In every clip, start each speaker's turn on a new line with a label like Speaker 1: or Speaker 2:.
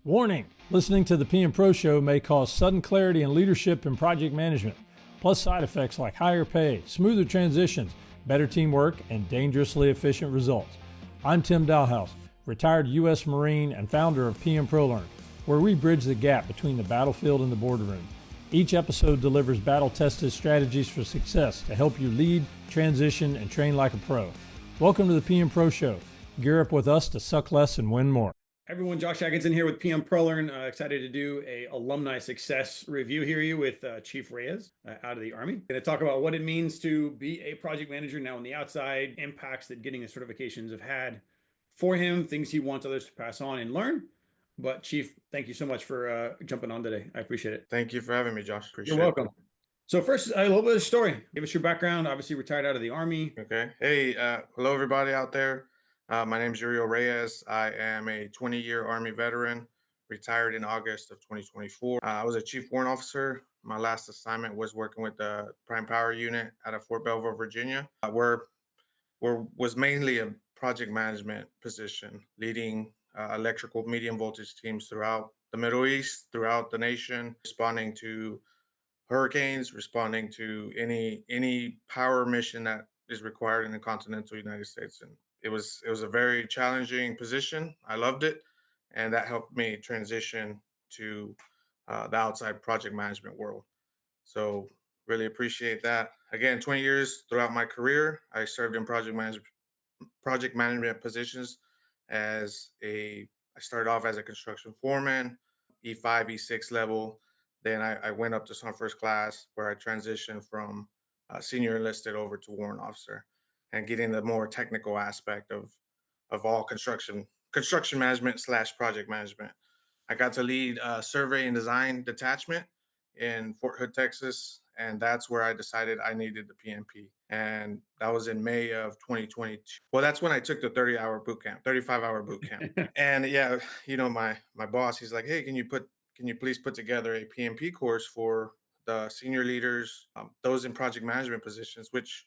Speaker 1: Warning! Listening to the PM-Pro Show may cause sudden clarity in leadership and project management, plus side effects like higher pay, smoother transitions, better teamwork, and dangerously efficient results. I'm Tim Dalhouse, retired U.S. Marine and founder of PM-ProLearn, where we bridge the gap between the battlefield and the boardroom. Each episode delivers battle-tested strategies for success to help you lead, transition, and train like a pro. Welcome to the PM-Pro Show. Gear up with us to suck less and win more.
Speaker 2: Everyone, Josh Atkinson here with PM-ProLearn. Excited to do a alumni success review here with Chief Reyes out of the Army. Going to talk about what it means to be a project manager now on the outside, impacts that getting the certifications have had for him, things he wants others to pass on and learn. But Chief, thank you so much for jumping on today. I appreciate it.
Speaker 3: Thank you for having me, Josh. Appreciate
Speaker 2: You're welcome. So first, a little bit of story. Give us your background. Obviously retired out of the Army.
Speaker 3: Okay. Hey, hello everybody out there. My name is Uriel Reyes. I am a 20-year Army veteran, retired in August of 2024. I was a Chief Warrant Officer. My last assignment was working with the Prime Power Unit out of Fort Belvoir, Virginia, where was mainly a project management position, leading electrical medium voltage teams throughout the Middle East, throughout the nation, responding to hurricanes, responding to any power mission that is required in the continental United States. And it was a very challenging position. I loved it, and that helped me transition to the outside project management world. So really appreciate that. Again, 20 years throughout my career, I served in project management positions I started off as a construction foreman, E5, E6 level. Then I went up to some first class, where I transitioned from senior enlisted over to warrant officer, and getting the more technical aspect of all construction management / project management. I got to lead a survey and design detachment in Fort Hood, Texas, and that's where I decided I needed the PMP. And that was in May of 2022. Well, that's when I took the 35-hour boot camp. And yeah, my boss, he's like, hey, can you please put together a PMP course for the senior leaders, those in project management positions, which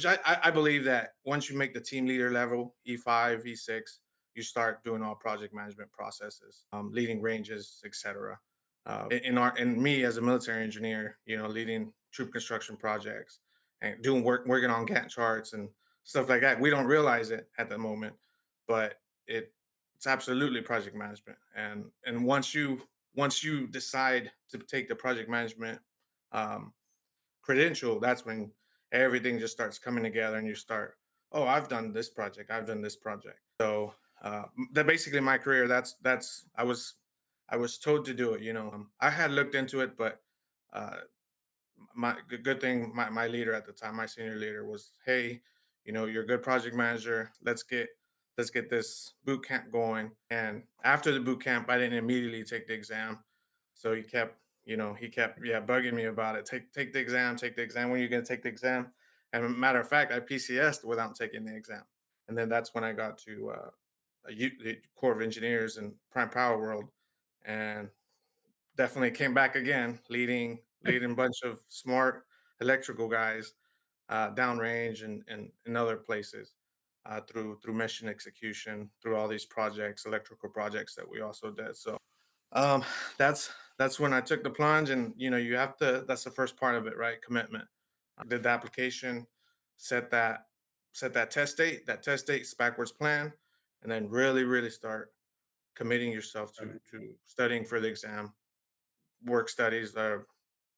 Speaker 3: I believe that once you make the team leader level, E5, E6, you start doing all project management processes, leading ranges, etc. In me as a military engineer, leading troop construction projects and working on Gantt charts and stuff like that. We don't realize it at the moment, but it's absolutely project management. And once you decide to take the project management credential, that's when everything just starts coming together, and you start, oh, I've done this project. So that basically my career. I was told to do it. I had looked into it, but my good thing, my leader at the time, my senior leader, was, hey, you're a good project manager. Let's get this boot camp going. And after the boot camp, I didn't immediately take the exam. So he kept bugging me about it. Take the exam. When are you going to take the exam? And matter of fact, I PCS'd without taking the exam. And then that's when I got to the Corps of Engineers and Prime Power World, and definitely came back again, leading a bunch of smart electrical guys downrange and in other places through mission execution, through all these electrical projects that we also did. So that's when I took the plunge, and you have to. That's the first part of it, right? Commitment. I did the application, set that test date. That test date's backwards plan, and then really start committing yourself to studying for the exam, work studies,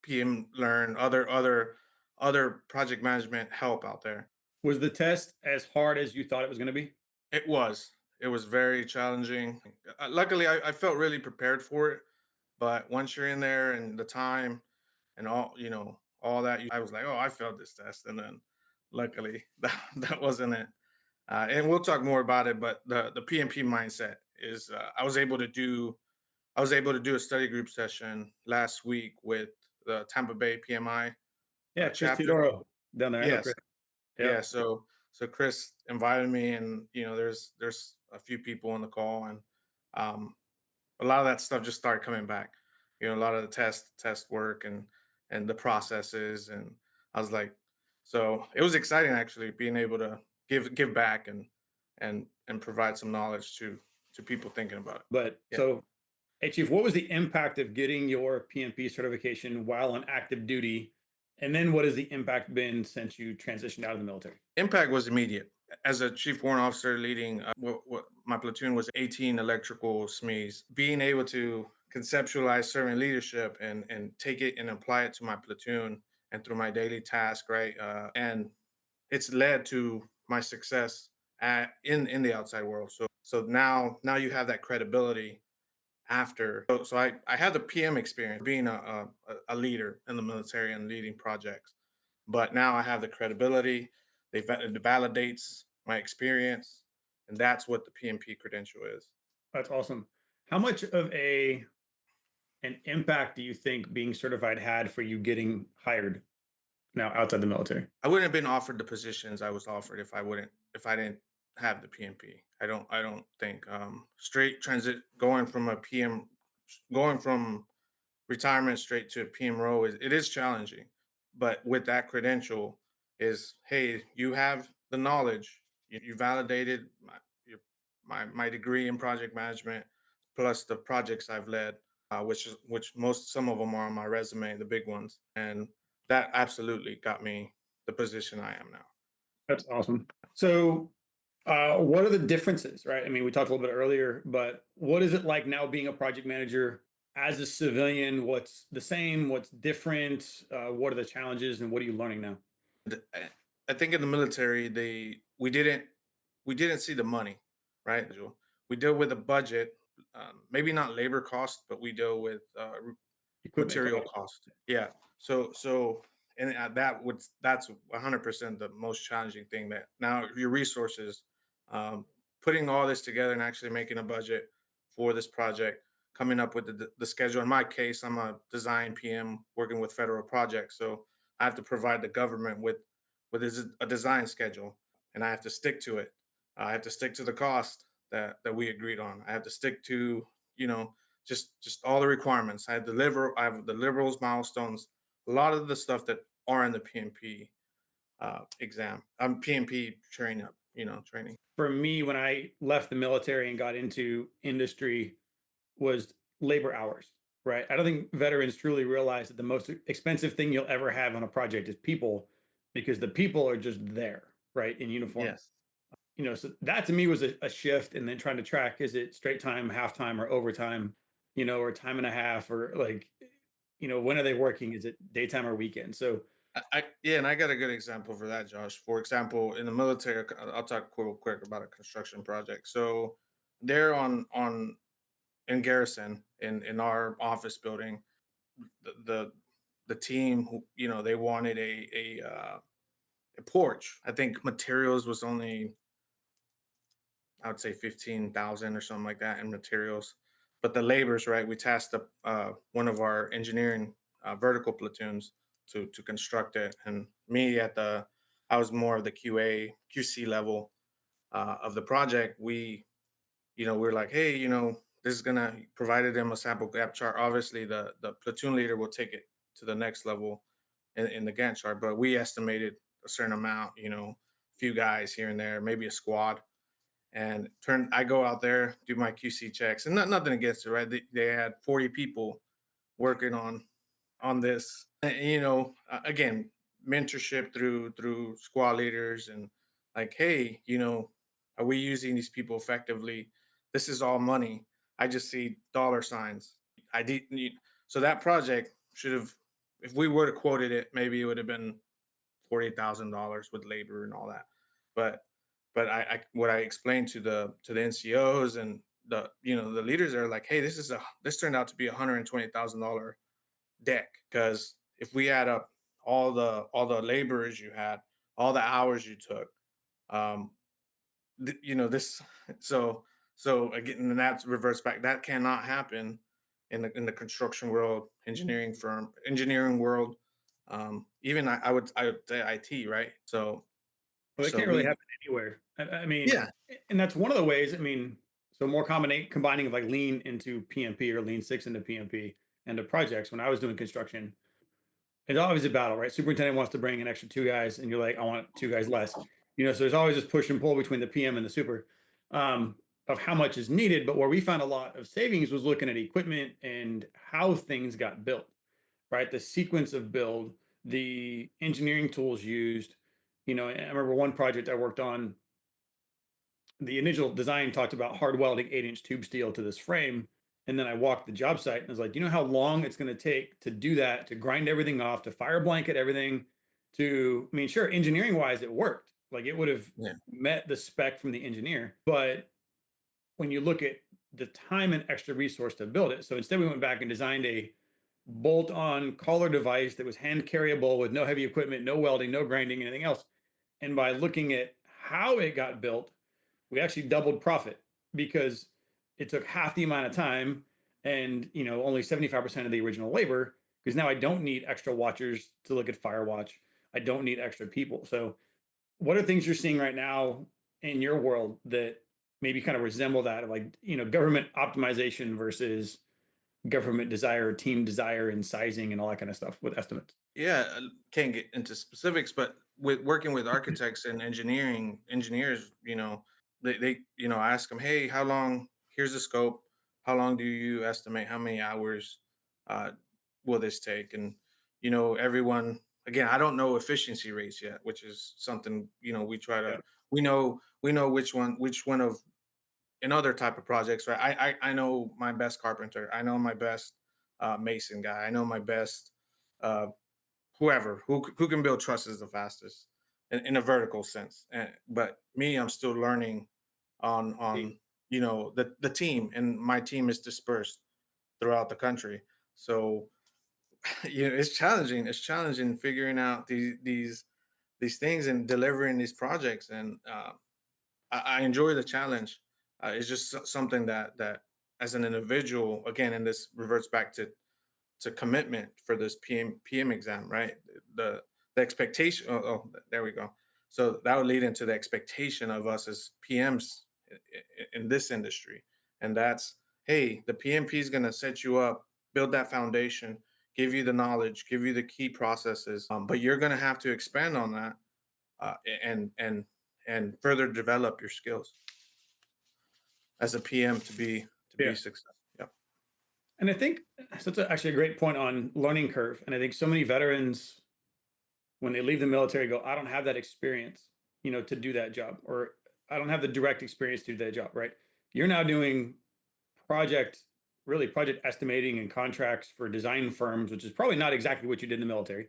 Speaker 3: PM-Learn, other project management help out there.
Speaker 2: Was the test as hard as you thought it was going to be?
Speaker 3: It was. It was very challenging. Luckily, I felt really prepared for it. But once you're in there and the time and all that, I was like, oh, I failed this test. And then luckily that wasn't it. And we'll talk more about it. But the PMP mindset is I was able to do a study group session last week with the Tampa Bay PMI.
Speaker 2: Yeah, Chris Teodoro down there.
Speaker 3: Yes. Yeah. So Chris invited me, and there's a few people on the call, and a lot of that stuff just started coming back. A lot of the test work and the processes, and I was like, so it was exciting actually being able to give back and provide some knowledge to people thinking about it.
Speaker 2: But
Speaker 3: Yeah.
Speaker 2: So Hey, Chief, what was the impact of getting your PMP certification while on active duty? And then what has the impact been since you transitioned out of the military?
Speaker 3: Impact was immediate. As a chief warrant officer leading, my platoon was 18 electrical SMEs. Being able to conceptualize servant leadership and take it and apply it to my platoon and through my daily task, right? And it's led to my success in the outside world. So now you have that credibility after. So I had the PM experience being a leader in the military and leading projects, but now I have the credibility. It validates my experience, and that's what the PMP credential is.
Speaker 2: That's awesome. How much of an impact do you think being certified had for you getting hired now outside the military?
Speaker 3: I wouldn't have been offered the positions I was offered if I didn't have the PMP. I don't think straight transit going from a PM going from retirement straight to a PM role is challenging. But with that credential is, hey, you have the knowledge, you validated my degree in project management plus the projects I've led, which some of them are on my resume, the big ones, and that absolutely got me the position I am now.
Speaker 2: That's awesome. So, what are the differences, right? I mean, we talked a little bit earlier, but what is it like now being a project manager as a civilian? What's the same? What's different? What are the challenges, and what are you learning now?
Speaker 3: I think in the military we didn't see the money, right? We deal with a budget, maybe not labor cost, but we deal with
Speaker 2: Equipment
Speaker 3: material
Speaker 2: cost.
Speaker 3: cost. Yeah. So and that's 100% the most challenging thing. That now your resources, um, putting all this together and actually making a budget for this project, coming up with the schedule. In my case, I'm a design PM working with federal projects, so I have to provide the government with a design schedule, and I have to stick to it. I have to stick to the cost that we agreed on. I have to stick to, you know, just all the requirements. I have deliverables, milestones, a lot of the stuff that are in the PMP exam. PMP training, training.
Speaker 2: For me, when I left the military and got into industry, was labor hours, right? I don't think veterans truly realize that the most expensive thing you'll ever have on a project is people, because the people are just there, right, in uniform.
Speaker 3: Yes.
Speaker 2: So that to me was a shift. And then trying to track, is it straight time, halftime, or overtime, or time and a half, or like, when are they working? Is it daytime or weekend? So
Speaker 3: Yeah, and I got a good example for that, Josh. For example, in the military, I'll talk real quick about a construction project. So they're on in garrison in our office building. The team who they wanted a porch. I think materials was only, I would say 15,000 or something like that in materials. But the labors, right? We tasked up one of our engineering vertical platoons to construct it, and I was more of the QC level of the project. We're like, hey, this is gonna provided them a sample gap chart. Obviously, the platoon leader will take it to the next level in the Gantt chart, but we estimated a certain amount, few guys here and there, maybe a squad, and I go out there, do my QC checks, and nothing against it, right? They had 40 people working on this. And, again, mentorship through squad leaders, and like, hey, are we using these people effectively? This is all money. I just see dollar signs. I did need So that project should have, if we would have quoted it, maybe it would have been $40,000 with labor and all that. But what I explained to the NCOs and the leaders are like, hey, this turned out to be $120,000 deck, because if we add up all the laborers you had, all the hours you took, um, this so again, and that reverts back. That cannot happen in the construction world, engineering world, I would say IT, right?
Speaker 2: well, it
Speaker 3: So
Speaker 2: can't really
Speaker 3: we
Speaker 2: happen anywhere. I mean,
Speaker 3: Yeah.
Speaker 2: and that's one of the ways. I mean, so more combining of like lean into PMP or lean six into PMP and the projects. When I was doing construction, it's always a battle, right? Superintendent wants to bring an extra two guys, and you're like, I want two guys less. So there's always this push and pull between the PM and the super. Um, of how much is needed, but where we found a lot of savings was looking at equipment and how things got built, right? The sequence of build, the engineering tools used. I remember one project I worked on, the initial design talked about hard welding 8-inch tube steel to this frame. And then I walked the job site and I was like, you know how long it's going to take to do that, to grind everything off, to fire blanket everything, I mean, sure, engineering wise, it worked. Like it would have
Speaker 3: Yeah.
Speaker 2: met the spec from the engineer. But when you look at the time and extra resource to build it, so instead we went back and designed a bolt-on collar device that was hand carryable with no heavy equipment, no welding, no grinding, anything else. And by looking at how it got built, we actually doubled profit because it took half the amount of time and only 75% of the original labor, because now I don't need extra watchers to look at Firewatch. I don't need extra people. So what are things you're seeing right now in your world that maybe kind of resemble that, of like, government optimization versus government desire, team desire, and sizing and all that kind of stuff with estimates?
Speaker 3: Yeah, can't get into specifics, but with working with architects and engineers, they ask them, hey, how long? Here's the scope. How long do you estimate? How many hours uh, will this take? And everyone, again, I don't know efficiency rates yet, which is something we try to.
Speaker 2: Yeah.
Speaker 3: We know which one of in other type of projects, right? I know my best carpenter. I know my best mason guy. I know my best. Uh, Whoever who can build trusses the fastest in a vertical sense. But me, I'm still learning on the team, and my team is dispersed throughout the country. So it's challenging. It's challenging figuring out these things and delivering these projects. And I enjoy the challenge. It's just something that as an individual, again, and this reverts back to commitment for this PM exam, right? The expectation. There we go. So that would lead into the expectation of us as PMs in this industry, and that's, hey, the PMP is going to set you up, build that foundation, give you the knowledge, give you the key processes, but you're going to have to expand on that uh, and further develop your skills as a PM to be
Speaker 2: Yeah.
Speaker 3: successful. Yep.
Speaker 2: And I think that's actually a great point on learning curve. And I think so many veterans, when they leave the military, go, I don't have that experience, to do that job, or I don't have the direct experience to do that job, right? You're now doing project, really project estimating and contracts for design firms, which is probably not exactly what you did in the military,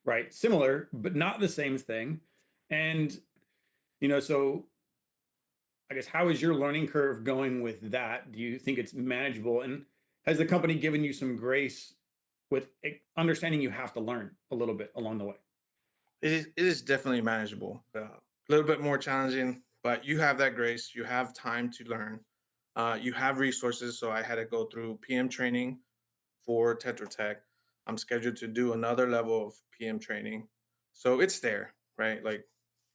Speaker 2: right? Similar, but not the same thing. And, so I guess, how is your learning curve going with that? Do you think it's manageable? And has the company given you some grace with understanding you have to learn a little bit along the way?
Speaker 3: It is definitely manageable. A little bit more challenging, but you have that grace. You have time to learn. You have resources. So I had to go through PM training for Tetra Tech. I'm scheduled to do another level of PM training. So it's there, right? Like,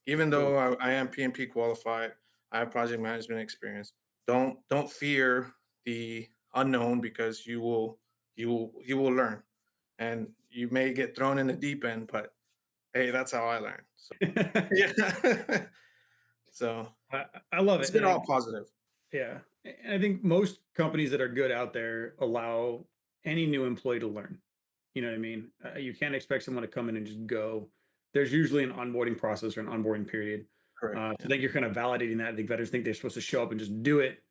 Speaker 3: even
Speaker 2: Cool.
Speaker 3: though I am PMP qualified, I have project management experience. Don't fear the unknown, because you will learn, and you may get thrown in the deep end, but hey, that's how I learned. So yeah. So
Speaker 2: I love
Speaker 3: it's
Speaker 2: it.
Speaker 3: been all positive.
Speaker 2: Yeah. And I think most companies that are good out there allow any new employee to learn. You know what I mean? You can't expect someone to come in and just go. There's usually an onboarding process or an onboarding period.
Speaker 3: Correct.
Speaker 2: So I
Speaker 3: Yeah.
Speaker 2: think you're kind of validating that. I think veterans think they're supposed to show up and just do it,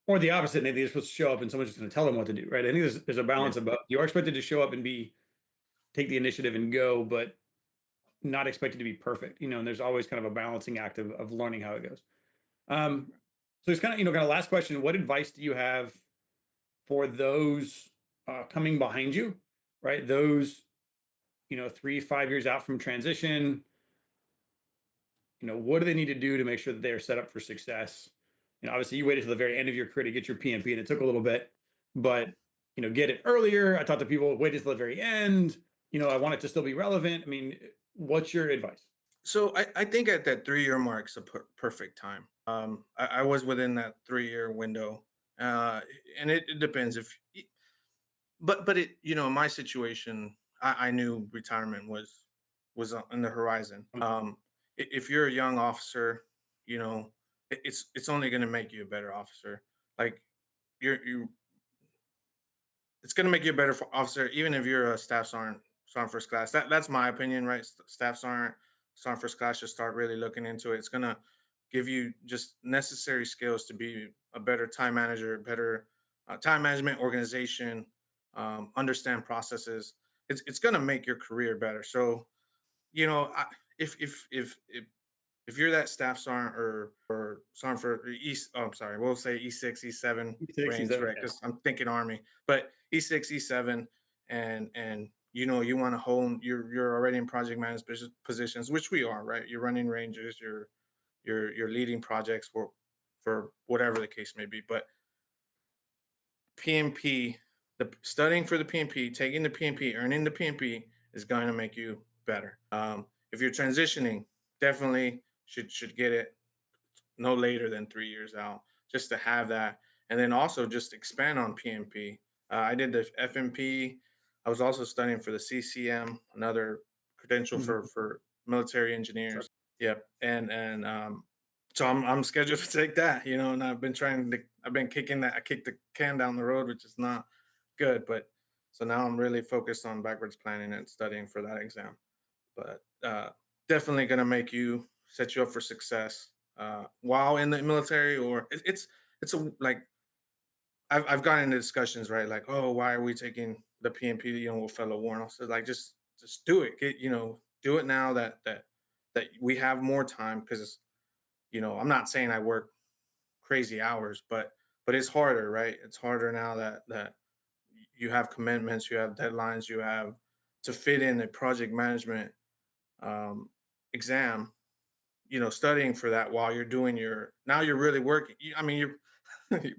Speaker 2: or the opposite. They think they're supposed to show up and someone's just going to tell them what to do, right? I think there's a
Speaker 3: Yeah.
Speaker 2: balance about, you are expected to show up and take the initiative and go, but not expected to be perfect, and there's always kind of a balancing act of learning how it goes. Um, so it's kind of, kind of last question. What advice do you have for those coming behind you, right? Those, 3, 5 years out from transition, what do they need to do to make sure that they are set up for success? Obviously you waited till the very end of your career to get your PMP and it took a little bit, but, get it earlier. I talk to people, wait until the very end. I want it to still be relevant. I mean, what's your advice?
Speaker 3: So I think at that 3 year mark's a perfect time. I was within that 3 year window, and it depends but in my situation, I knew retirement was on the horizon. If you're a young officer, you know, it's only going to make you a better officer. Like you it's going to make you a better officer, even if you're a staff sergeant first class. That's my opinion, right? Staff sergeant first class should start really looking into it. It's going to give you just necessary skills to be a better time manager, better time management, organization, understand processes. It's going to make your career better. So you know, if you're that staff sergeant or sergeant for East, oh, I'm sorry, we'll say E6, E7
Speaker 2: Six,
Speaker 3: range, right?
Speaker 2: yeah.
Speaker 3: Because I'm thinking Army, but E6, E7, and you know you want to hone. You're already in project management positions, which we are, right? You're running ranges, you're leading projects for whatever the case may be. But PMP, the studying for the PMP, taking the PMP, earning the PMP is going to make you better. If you're transitioning, definitely should get it no later than 3 years out, just to have that, and then also just expand on PMP. I did the FMP. I was also studying for the CCM, another credential
Speaker 2: Mhm.
Speaker 3: for military
Speaker 2: Sure.
Speaker 3: engineers. Yep, so I'm scheduled to take that, you know, and I've been kicking that. I kicked the can down the road, which is not good, but so now I'm really focused on backwards planning and studying for that exam. But definitely going to set you up for success while in the military, or it's a like I've gotten into discussions, right? Like, oh, why are we taking the PMP, you know, with fellow warrant officers? Like, just do it. Do it now that we have more time, because you know, I'm not saying I work crazy hours, but it's harder, right? It's harder now that you have commitments, you have deadlines, you have to fit in a project management um, exam. You know, studying for that while you're doing your now you're really working. I mean, you're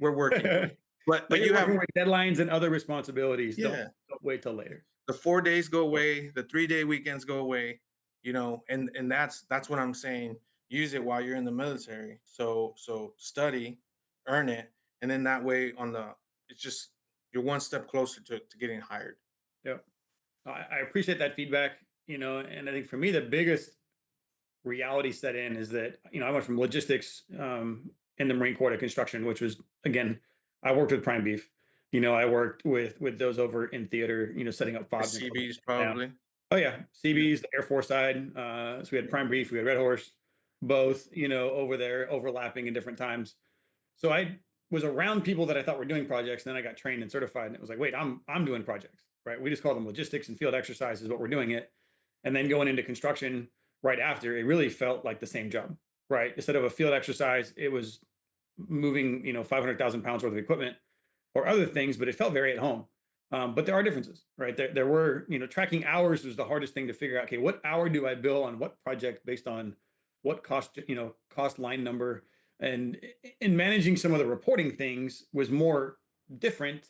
Speaker 3: we're working,
Speaker 2: Now
Speaker 3: but
Speaker 2: you're
Speaker 3: you
Speaker 2: working
Speaker 3: have
Speaker 2: with deadlines and other responsibilities.
Speaker 3: yeah.
Speaker 2: Don't wait till later.
Speaker 3: The 4 days go away, the 3 day weekends go away, you know, and that's what I'm saying. Use it while you're in the military. So study, earn it, and then that way it's just you're one step closer to getting hired.
Speaker 2: Yep. I appreciate that feedback, and I think for me, the biggest reality set in is that, I went from logistics in the Marine Corps to construction, which was, again, I worked with prime beef. I worked with those over in theater, setting up
Speaker 3: The
Speaker 2: FOBs and closing
Speaker 3: CBs
Speaker 2: them down.
Speaker 3: probably.
Speaker 2: Oh yeah,
Speaker 3: Yeah.
Speaker 2: CBs, the Air Force side. So we had prime beef, we had Red Horse, both, over there overlapping in different times. So I was around people that I thought were doing projects, and then I got trained and certified, and it was like, wait, I'm doing projects, right? We just call them logistics and field exercises, but we're doing it. And then going into construction right after, it really felt like the same job, right? Instead of a field exercise, it was moving, 500,000 pounds worth of equipment or other things, but it felt very at home. But there are differences, right? There were, tracking hours was the hardest thing to figure out. Okay, what hour do I bill on what project based on what cost, cost line number, and in managing some of the reporting things was more different.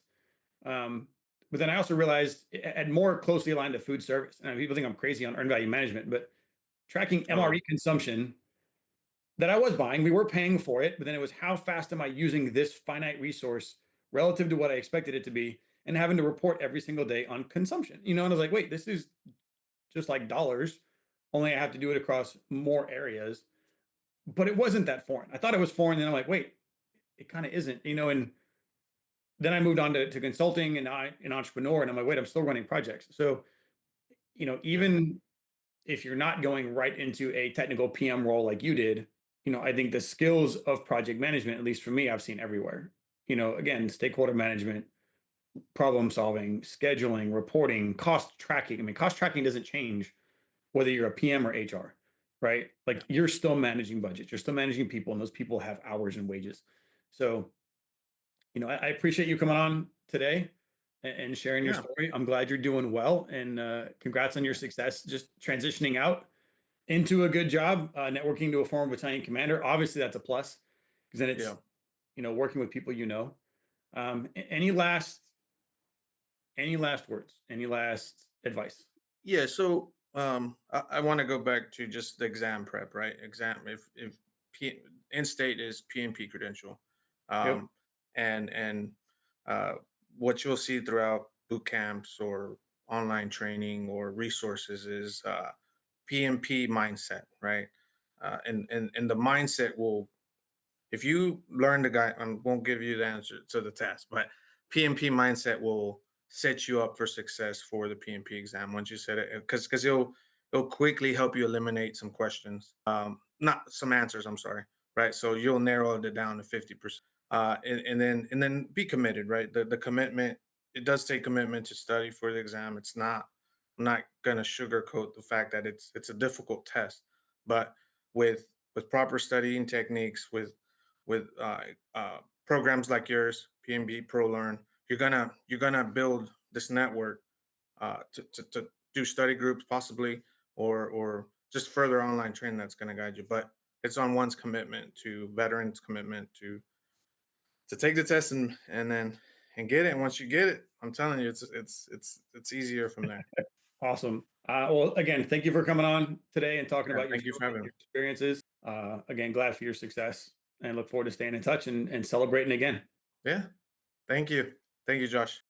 Speaker 2: Um, but then I also realized it had more closely aligned to food service. And people think I'm crazy on earned value management, but tracking
Speaker 3: Oh,
Speaker 2: MRE consumption that I was buying, we were paying for it, but then it was how fast am I using this finite resource relative to what I expected it to be, and having to report every single day on consumption. And I was like, wait, this is just like dollars, only I have to do it across more areas. But it wasn't that foreign. I thought it was foreign, and I'm like, wait, it kind of isn't, and then I moved on to consulting and I an entrepreneur, and I'm like, wait, I'm still running projects. So,
Speaker 3: yeah.
Speaker 2: even if you're not going right into a technical PM role like you did, I think the skills of project management, at least for me, I've seen everywhere. Again, stakeholder management, problem solving, scheduling, reporting, cost tracking. I mean, cost tracking doesn't change whether you're a PM or HR, right? Like you're still managing budgets, you're still managing people, and those people have hours and wages. So, I appreciate you coming on today and sharing your
Speaker 3: Yeah.
Speaker 2: story. I'm glad you're doing well, and congrats on your success just transitioning out into a good job, networking to a former battalion commander. Obviously, that's a plus because then it's
Speaker 3: Yeah.
Speaker 2: working with people. Any last words? Any last advice?
Speaker 3: Yeah. So I want to go back to just the exam prep, right? Exam if P, in state is PMP credential,
Speaker 2: Yep.
Speaker 3: um, and uh, what you'll see throughout boot camps or online training or resources is PMP mindset, right? And the mindset will if you learn the guy, I won't give you the answer to the test, but PMP mindset will set you up for success for the PMP exam once you set it, because it'll quickly help you eliminate some questions, not some answers. I'm sorry, right? So you'll narrow it down to 50%, and then be committed, right? The commitment, it does take commitment to study for the exam. It's not, I'm not gonna sugarcoat the fact that it's a difficult test, but with proper studying techniques, with programs like yours, PM-ProLearn, you're gonna build this network, to do study groups possibly, or just further online training that's gonna guide you. But it's on one's commitment, to veterans' commitment to take the test and get it. And once you get it, I'm telling you, it's easier from there.
Speaker 2: Awesome. Well, again, thank you for coming on today and talking
Speaker 3: Yeah,
Speaker 2: about your
Speaker 3: thank you for
Speaker 2: story
Speaker 3: having
Speaker 2: and
Speaker 3: me.
Speaker 2: your experiences. Again, glad for your success and look forward to staying in touch and celebrating again.
Speaker 3: Yeah, thank you, Josh.